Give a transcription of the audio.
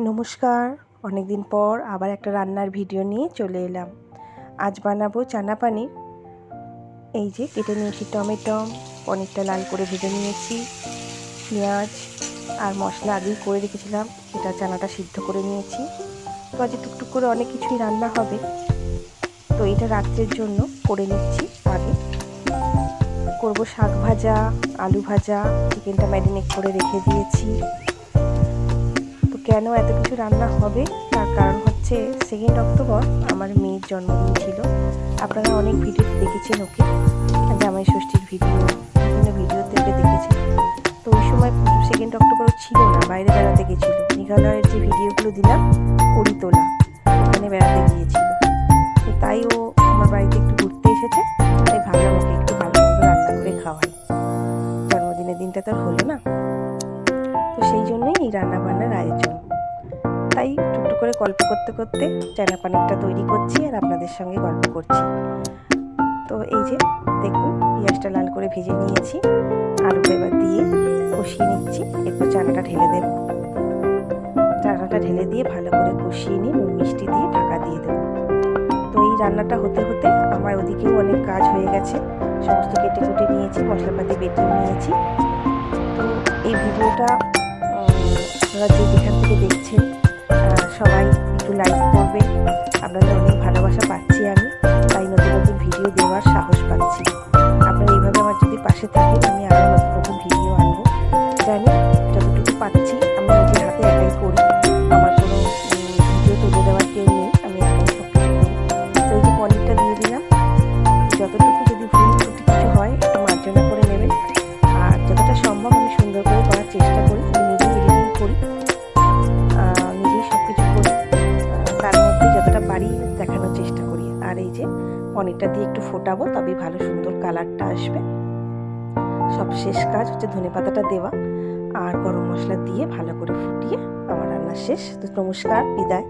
নমস্কার, অনেক দিন পর আবার একটা রান্নার ভিডিও নিয়ে চলে এলাম। আজ বানাবো চানা পানির। এই যে কেটে নিয়েছি টমেটো, পনিরটা লাল করে ভেজে নিয়েছি, পেঁয়াজ আর মশলা আগেই করে রেখেছিলাম, এটা চানাটা সিদ্ধ করে নিয়েছি। তো আজ টুকটুক করে অনেক কিছুই রান্না হবে, তো এটা রাত্রের জন্য করে নিচ্ছি। আগে করব শাক ভাজা, আলু ভাজা, চিকেনটা ম্যারিনেট করে রেখে দিয়েছি। তো কেন এত কিছু রান্না হবে তার কারণ হচ্ছে 2 অক্টোবর আমার মেয়ের জন্মদিন ছিল। আপনারা অনেক ভিডিওতে দেখেছেন ওকে, জামাই ষষ্ঠীর ভিডিও, বিভিন্ন ভিডিওতে ওকে দেখেছেন। তো ওই সময় 2 অক্টোবর ছিল না, বাইরে বেড়াতে গেছিলো। মেঘালয়ের যে ভিডিওগুলো দিলাম করি তোলা, ওখানে বেড়াতে গিয়েছিল। তো তাই ও আমার বাড়িতে একটু ঘুরতে এসেছে, তাই ভাবলাম ওকে একটু ভালো মন্দ রান্না করে খাওয়াই। জন্মদিনের দিনটা তো হলো না, তো সেই জন্যই এই রান্নাবান্নার আয়োজন। তাই টুকটুক করে গল্প করতে করতে চানা পানিরটা তৈরি করছি আর আপনাদের সঙ্গে গল্প করছি। তো এই যে দেখুন, পেঁয়াজটা লাল করে ভেজে নিয়েছি, আলুটা এবার দিয়ে কষিয়ে নিচ্ছি। এরপর চানাটা ঢেলে দেব, চানাটা ঢেলে দিয়ে ভালো করে কষিয়ে নিয়ে নুন মিষ্টি দিয়ে ঢাকা দিয়ে দেবো। তো এই রান্নাটা হতে হতে আমার ওদিকেও অনেক কাজ হয়ে গেছে, সমস্ত কেটে কুটে নিয়েছি, মশলাপাতি বেটে নিয়েছি। তো এই ভিডিওটা আপনারা যে যেখান থেকে দেখছেন সবাই একটু লাইক করবেন, আপনাদের অনেক ভালোবাসা পাচ্ছি আমি, তাই নতুন নতুন ভিডিও দেওয়ার সাহস পাচ্ছি। আপনারা এইভাবে আমার যদি পাশে থাকেন, আমি আরও নতুন নতুন ভিডিও আনবো। জানি যতটুকু পাচ্ছি আমি নিজের হাতে একাই করি, আমার কোনো ভিডিও তুলে দেওয়ার কেউ নেই, আমি একাই সব কিছু করি। তো এই যে পনিরটা দিয়ে দিলাম, যতটুকু যদি ভুল ত্রুটি কিছু হয় একটু মার্জনা করে নেবেন। আর যতটা সম্ভব আমি সুন্দর করে করার চেষ্টা করি, আমি নিজেই এডিটিং করি, নিজেই সব কিছু করি, তার মধ্যে যতটা পারি দেখানোর চেষ্টা করি। আর এই যে পনিরটা দিয়ে একটু ফোটাবো, তবেই ভালো সুন্দর কালারটা আসবে। সব শেষ কাজ হচ্ছে ধনেপাতাটা দেওয়া আর গরম মশলা দিয়ে ভালো করে ফুটিয়ে আমার রান্না শেষ। তো নমস্কার, বিদায়।